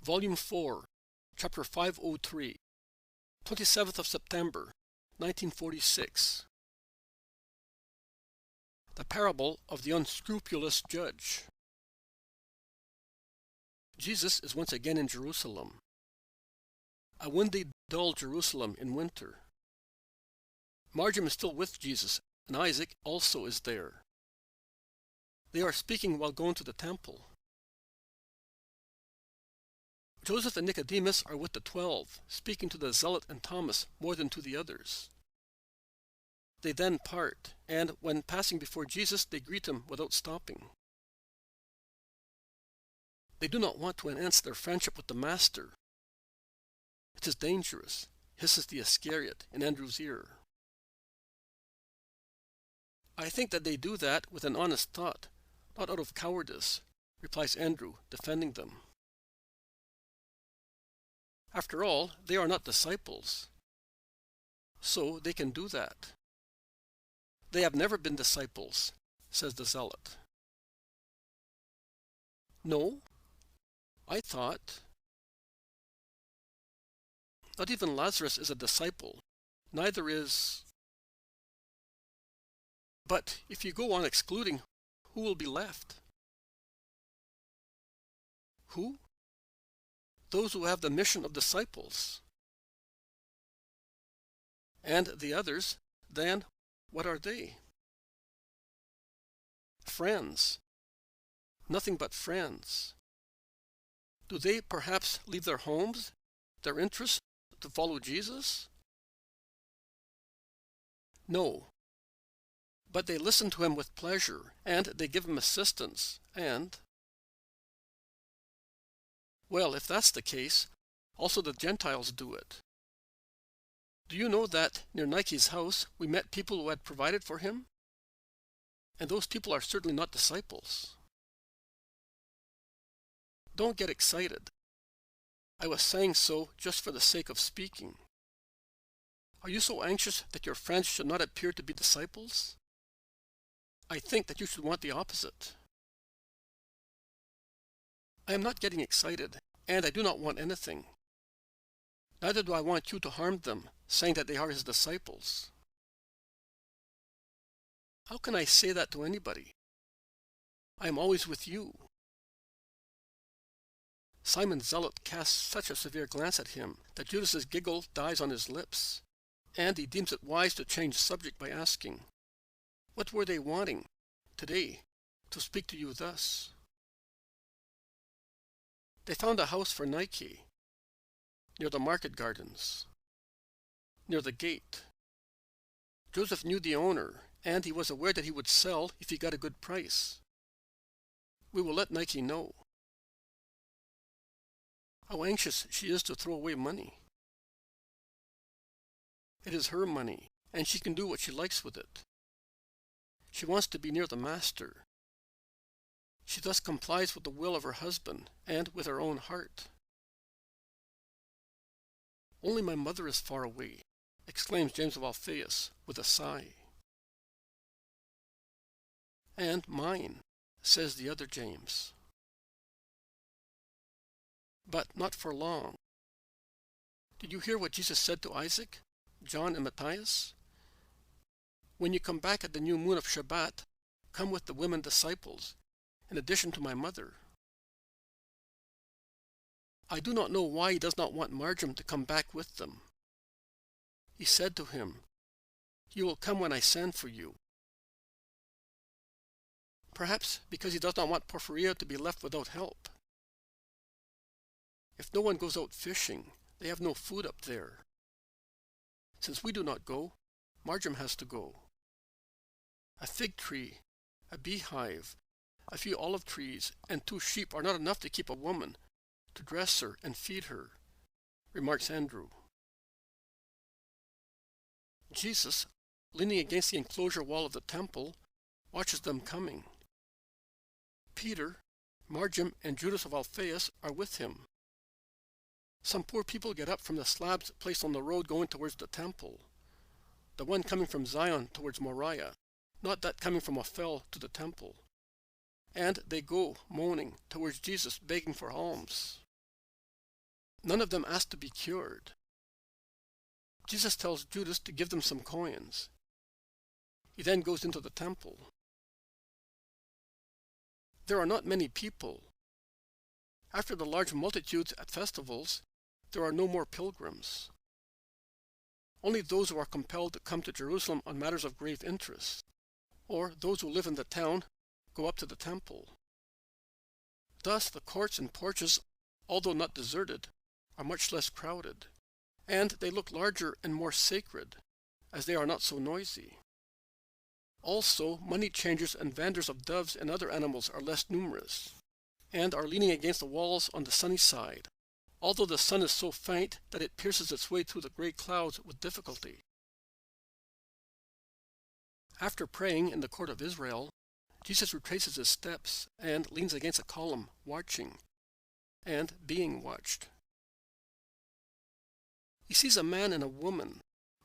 Volume 4, Chapter 503, 27th of September, 1946. The Parable of the Unscrupulous Judge. Jesus is once again in Jerusalem. A windy, dull Jerusalem in winter. Marjam is still with Jesus, and Isaac also is there. They are speaking while going to the temple. Joseph and Nicodemus are with the 12, speaking to the zealot and Thomas more than to the others. They then part, and when passing before Jesus, they greet him without stopping. They do not want to enhance their friendship with the Master. It is dangerous, hisses the Iscariot in Andrew's ear. I think that they do that with an honest thought, not out of cowardice, replies Andrew, defending them. After all, they are not disciples, so they can do that. They have never been disciples, says the zealot. No, I thought. Not even Lazarus is a disciple, neither is. But if you go on excluding, who will be left? Who? Those who have the mission of disciples. And the others, then, what are they? Friends. Nothing but friends. Do they perhaps leave their homes, their interests, to follow Jesus? No. But they listen to him with pleasure, and they give him assistance, and... Well, if that's the case, also the Gentiles do it. Do you know that near Nike's house we met people who had provided for him? And those people are certainly not disciples. Don't get excited. I was saying so just for the sake of speaking. Are you so anxious that your friends should not appear to be disciples? I think that you should want the opposite. I am not getting excited, and I do not want anything. Neither do I want you to harm them, saying that they are his disciples. How can I say that to anybody? I am always with you. Simon Zealot casts such a severe glance at him that Judas's giggle dies on his lips, and he deems it wise to change subject by asking, "What were they wanting, today, to speak to you thus?" They found a house for Nike, near the market gardens, near the gate. Joseph knew the owner, and he was aware that he would sell if he got a good price. We will let Nike know. How anxious she is to throw away money. It is her money, and she can do what she likes with it. She wants to be near the Master. She thus complies with the will of her husband and with her own heart. Only my mother is far away, exclaims James of Alphaeus with a sigh. And mine, says the other James. But not for long. Did you hear what Jesus said to Isaac, John, and Matthias? When you come back at the new moon of Shabbat, come with the women disciples, in addition to my mother. I do not know why he does not want Marjam to come back with them. He said to him, "You will come when I send for you." Perhaps because he does not want Porphyria to be left without help. If no one goes out fishing, they have no food up there. Since we do not go, Marjam has to go. A fig tree, a beehive, a few olive trees, and 2 sheep are not enough to keep a woman, to dress her and feed her, remarks Andrew. Jesus, leaning against the enclosure wall of the temple, watches them coming. Peter, Marjam, and Judas of Alphaeus are with him. Some poor people get up from the slabs placed on the road going towards the temple, the one coming from Zion towards Moriah, not that coming from Ophel to the temple. And they go, moaning, towards Jesus, begging for alms. None of them ask to be cured. Jesus tells Judas to give them some coins. He then goes into the temple. There are not many people. After the large multitudes at festivals, there are no more pilgrims. Only those who are compelled to come to Jerusalem on matters of grave interest, or those who live in the town, go up to the temple. Thus the courts and porches, although not deserted, are much less crowded, and they look larger and more sacred, as they are not so noisy. Also, money changers and vendors of doves and other animals are less numerous, and are leaning against the walls on the sunny side, although the sun is so faint that it pierces its way through the gray clouds with difficulty. After praying in the court of Israel, Jesus retraces his steps and leans against a column, watching, and being watched. He sees a man and a woman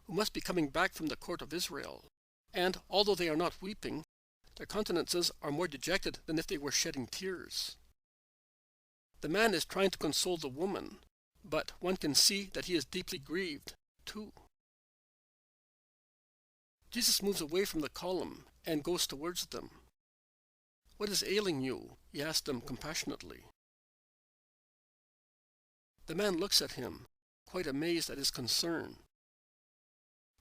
who must be coming back from the court of Israel, and although they are not weeping, their countenances are more dejected than if they were shedding tears. The man is trying to console the woman, but one can see that he is deeply grieved, too. Jesus moves away from the column and goes towards them. "What is ailing you?" he asks them compassionately. The man looks at him, quite amazed at his concern.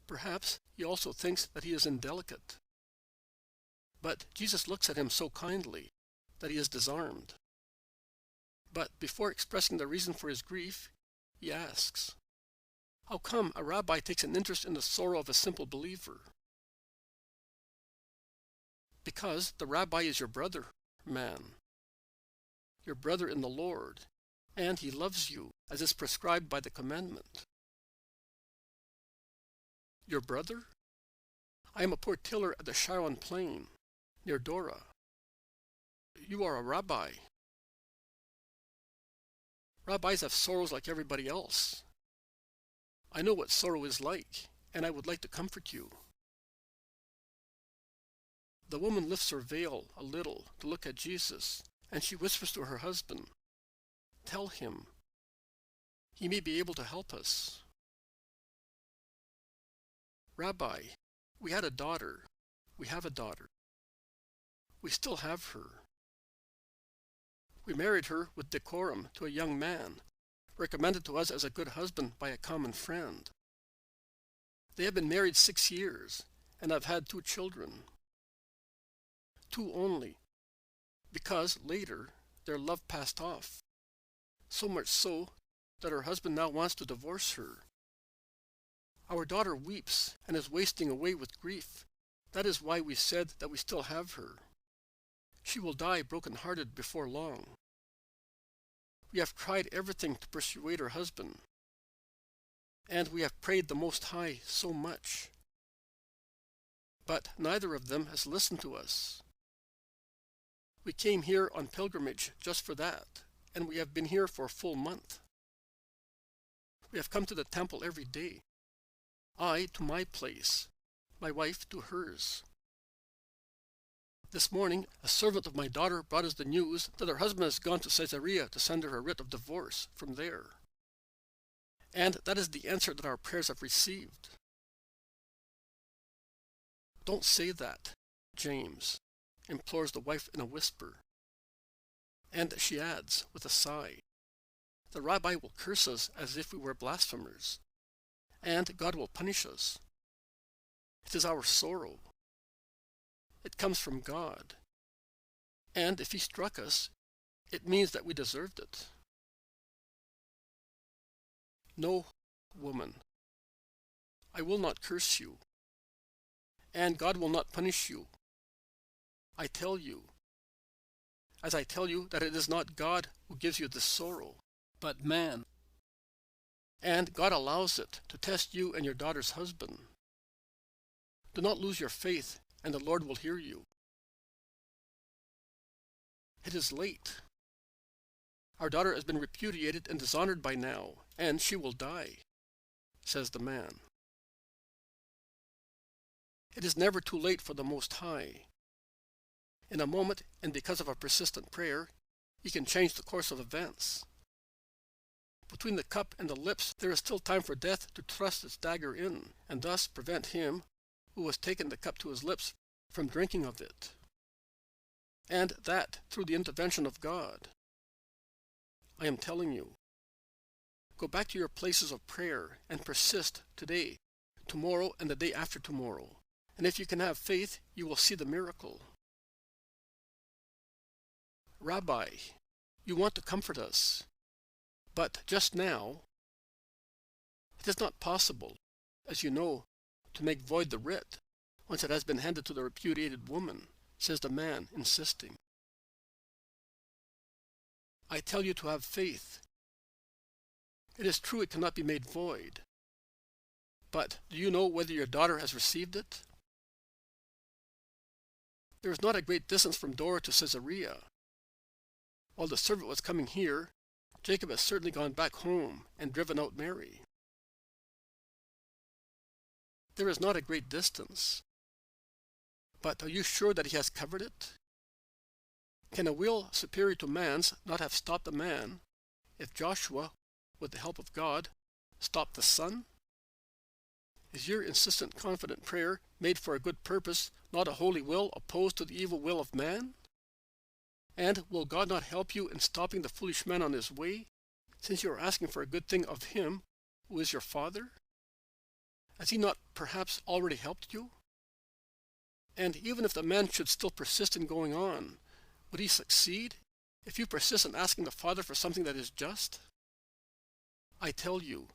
Perhaps he also thinks that he is indelicate. But Jesus looks at him so kindly that he is disarmed. But before expressing the reason for his grief, he asks, "How come a rabbi takes an interest in the sorrow of a simple believer?" "Because the rabbi is your brother, man, your brother in the Lord, and he loves you as is prescribed by the commandment." "Your brother? I am a poor tiller at the Sharon plain, near Dora. You are a rabbi." "Rabbis have sorrows like everybody else. I know what sorrow is like, and I would like to comfort you." The woman lifts her veil a little to look at Jesus, and she whispers to her husband, "Tell him. He may be able to help us." "Rabbi, we had a daughter. We have a daughter. We still have her. We married her with decorum to a young man, recommended to us as a good husband by a common friend. They have been married 6 years, and have had 2 children. 2 only, because later their love passed off, so much so that her husband now wants to divorce her. Our daughter weeps and is wasting away with grief. That is why we said that we still have her. She will die broken-hearted before long. We have tried everything to persuade her husband, and we have prayed the Most High so much. But neither of them has listened to us. We came here on pilgrimage just for that, and we have been here for a full month. We have come to the temple every day. I to my place, my wife to hers. This morning, a servant of my daughter brought us the news that her husband has gone to Caesarea to send her a writ of divorce from there. And that is the answer that our prayers have received." "Don't say that, James," implores the wife in a whisper. And she adds, with a sigh, "The rabbi will curse us as if we were blasphemers, and God will punish us. It is our sorrow. It comes from God. And if he struck us, it means that we deserved it." "No, woman, I will not curse you, and God will not punish you. I tell you, as I tell you that it is not God who gives you this sorrow, but man. And God allows it to test you and your daughter's husband. Do not lose your faith, and the Lord will hear you." "It is late. Our daughter has been repudiated and dishonored by now, and she will die," says the man. It is never too late for the Most High. In a moment, and because of a persistent prayer, he can change the course of events. Between the cup and the lips there is still time for death to thrust its dagger in, and thus prevent him who has taken the cup to his lips from drinking of it. And that through the intervention of God. I am telling you, go back to your places of prayer and persist today, tomorrow, and the day after tomorrow. And if you can have faith, you will see the miracle. Rabbi, you want to comfort us, but just now, it is not possible, as you know, to make void the writ once it has been handed to the repudiated woman, says the man, insisting. I tell you to have faith. It is true it cannot be made void. But do you know whether your daughter has received it? There is not a great distance from Dora to Caesarea. While the servant was coming here, Jacob has certainly gone back home and driven out Mary. There is not a great distance. But are you sure that he has covered it? Can a will superior to man's not have stopped a man if Joshua, with the help of God, stopped the sun? Is your insistent, confident prayer made for a good purpose, not a holy will opposed to the evil will of man? And will God not help you in stopping the foolish man on his way, since you are asking for a good thing of him, who is your Father? Has he not perhaps already helped you? And even if the man should still persist in going on, would he succeed if you persist in asking the Father for something that is just? I tell you,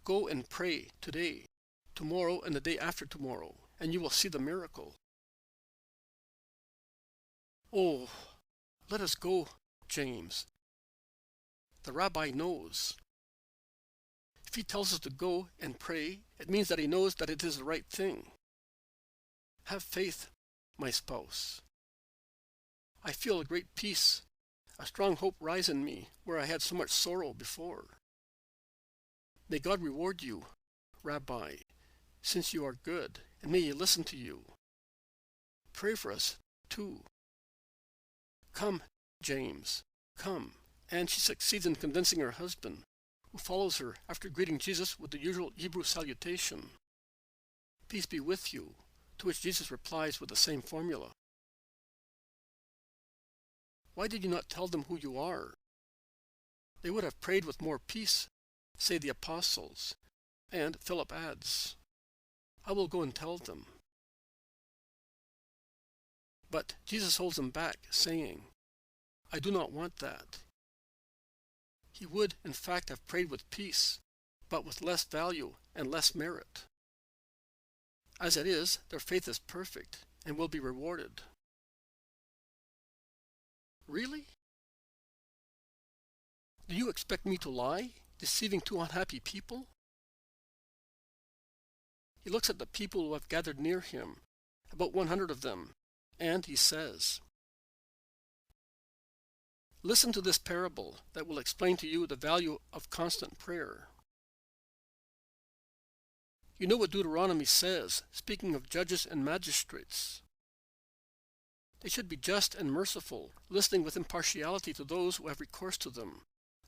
go and pray today, tomorrow, and the day after tomorrow, and you will see the miracle. Oh, let us go, James. The Rabbi knows. If he tells us to go and pray, it means that he knows that it is the right thing. Have faith, my spouse. I feel a great peace, a strong hope rise in me where I had so much sorrow before. May God reward you, Rabbi, since you are good, and may he listen to you. Pray for us, too. Come, James, come. And she succeeds in convincing her husband, who follows her after greeting Jesus with the usual Hebrew salutation. Peace be with you, to which Jesus replies with the same formula. Why did you not tell them who you are? They would have prayed with more peace, say the apostles. And Philip adds, I will go and tell them. But Jesus holds them back, saying, I do not want that. He would, in fact, have prayed with peace, but with less value and less merit. As it is, their faith is perfect and will be rewarded. Really? Do you expect me to lie, deceiving two unhappy people? He looks at the people who have gathered near him, about 100 of them, and he says, listen to this parable that will explain to you the value of constant prayer. You know what Deuteronomy says, speaking of judges and magistrates. They should be just and merciful, listening with impartiality to those who have recourse to them,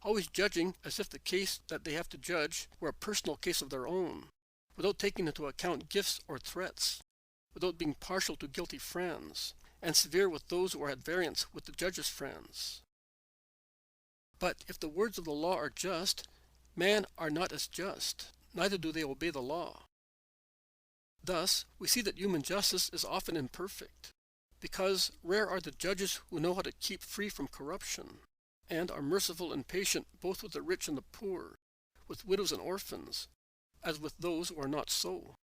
always judging as if the case that they have to judge were a personal case of their own, without taking into account gifts or threats, without being partial to guilty friends, and severe with those who are at variance with the judge's friends. But if the words of the law are just, men are not as just, neither do they obey the law. Thus, we see that human justice is often imperfect, because rare are the judges who know how to keep free from corruption, and are merciful and patient both with the rich and the poor, with widows and orphans, as with those who are not so.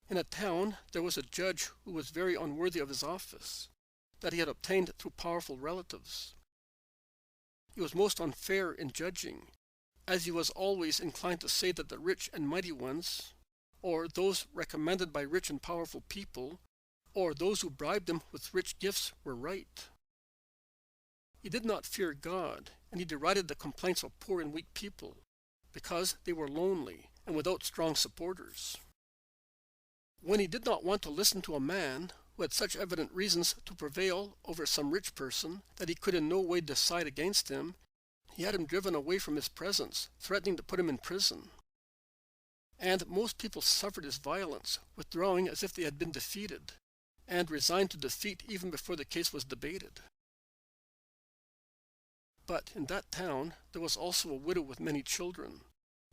In a town there was a judge who was very unworthy of his office, that he had obtained through powerful relatives. He was most unfair in judging, as he was always inclined to say that the rich and mighty ones, or those recommended by rich and powerful people, or those who bribed him with rich gifts, were right. He did not fear God, and he derided the complaints of poor and weak people, because they were lonely and without strong supporters. When he did not want to listen to a man who had such evident reasons to prevail over some rich person that he could in no way decide against him, He had him driven away from his presence, threatening to put him in prison. And most people suffered his violence, withdrawing as if they had been defeated, and resigned to defeat even before the case was debated. But in that town there was also a widow with many children,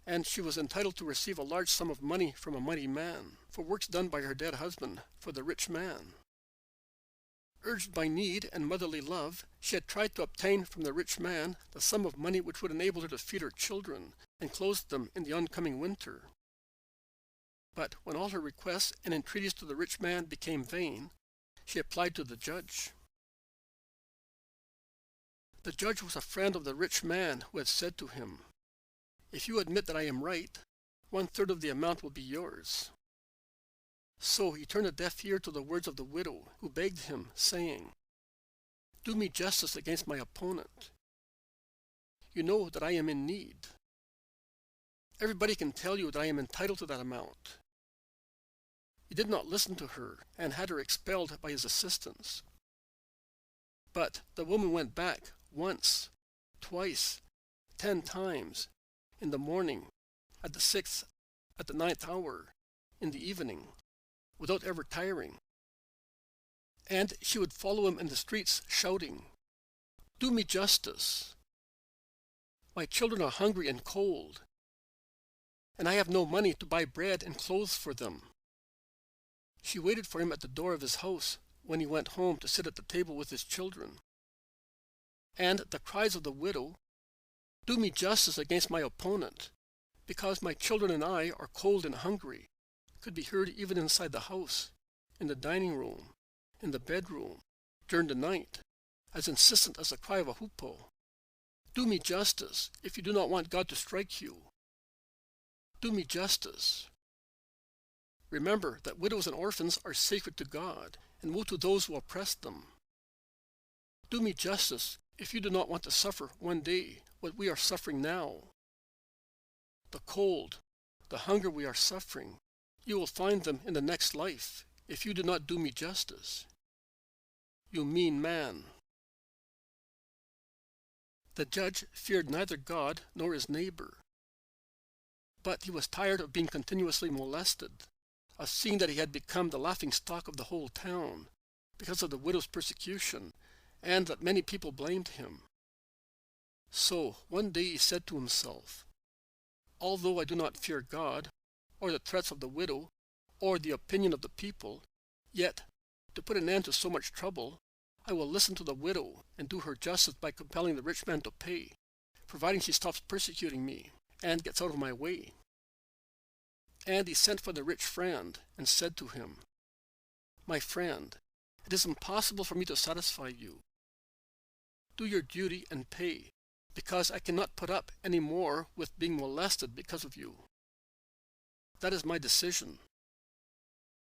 and she was entitled to receive a large sum of money from a mighty man, for works done by her dead husband for the rich man. Urged by need and motherly love, she had tried to obtain from the rich man the sum of money which would enable her to feed her children and clothe them in the oncoming winter. But when all her requests and entreaties to the rich man became vain, she applied to the judge. The judge was a friend of the rich man, who had said to him, "If you admit that I am right, 1/3 of the amount will be yours." So he turned a deaf ear to the words of the widow, who begged him, saying, "Do me justice against my opponent. You know that I am in need. Everybody can tell you that I am entitled to that amount." He did not listen to her, and had her expelled by his assistants. But the woman went back once, twice, 10 times, in the morning, at the 6th, at the 9th hour, in the evening, without ever tiring. And she would follow him in the streets, shouting, "Do me justice. My children are hungry and cold, and I have no money to buy bread and clothes for them." She waited for him at the door of his house when he went home to sit at the table with his children. And the cries of the widow, "Do me justice against my opponent, because my children and I are cold and hungry," could be heard even inside the house, in the dining room, in the bedroom, during the night, as insistent as the cry of a hoopoe. "Do me justice, if you do not want God to strike you. Do me justice." Remember that widows and orphans are sacred to God, and woe to those who oppress them. Do me justice if you do not want to suffer one day what we are suffering now. The cold, the hunger we are suffering, you will find them in the next life if you do not do me justice. You mean man. The judge feared neither God nor his neighbor, but he was tired of being continuously molested, of seeing that he had become the laughingstock of the whole town because of the widow's persecution, and that many people blamed him. So one day he said to himself, "Although I do not fear God, or the threats of the widow, or the opinion of the people, yet, to put an end to so much trouble, I will listen to the widow and do her justice by compelling the rich man to pay, providing she stops persecuting me and gets out of my way." And he sent for the rich friend and said to him, "My friend, it is impossible for me to satisfy you. Do your duty and pay, because I cannot put up any more with being molested because of you. That is my decision."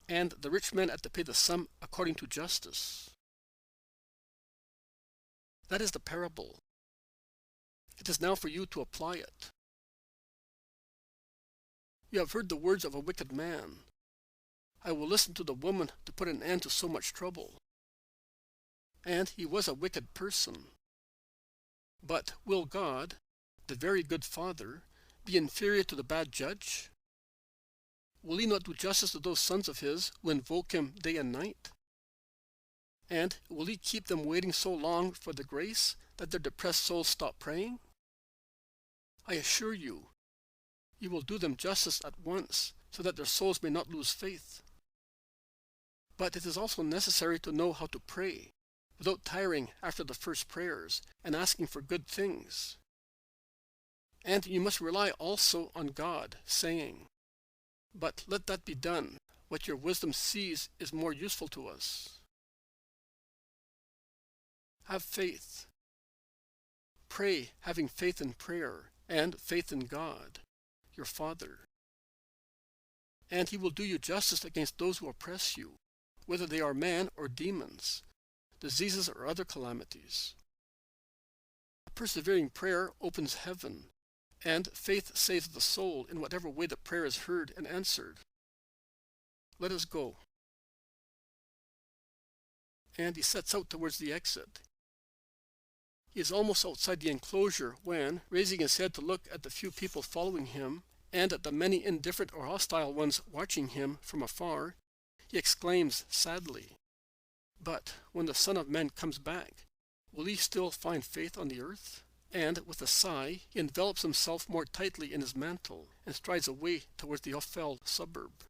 And the rich man had to pay the sum according to justice. That is the parable. It is now for you to apply it. You have heard the words of a wicked man, "I will listen to the woman to put an end to so much trouble." And he was a wicked person. But will God, the very good Father, be inferior to the bad judge? Will he not do justice to those sons of his who invoke him day and night? And will he keep them waiting so long for the grace that their depressed souls stop praying? I assure you, you will do them justice at once, so that their souls may not lose faith. But it is also necessary to know how to pray, without tiring after the first prayers, and asking for good things. And you must rely also on God, saying, "But let that be done, what your wisdom sees is more useful to us." Have faith. Pray having faith in prayer, and faith in God, your Father. And he will do you justice against those who oppress you, whether they are man or demons, diseases or other calamities. A persevering prayer opens heaven, and faith saves the soul in whatever way the prayer is heard and answered. Let us go. And he sets out towards the exit. He is almost outside the enclosure when, raising his head to look at the few people following him, and at the many indifferent or hostile ones watching him from afar, he exclaims sadly, "But when the Son of Man comes back, will he still find faith on the earth?" And with a sigh, he envelops himself more tightly in his mantle, and strides away towards the off-felled suburb.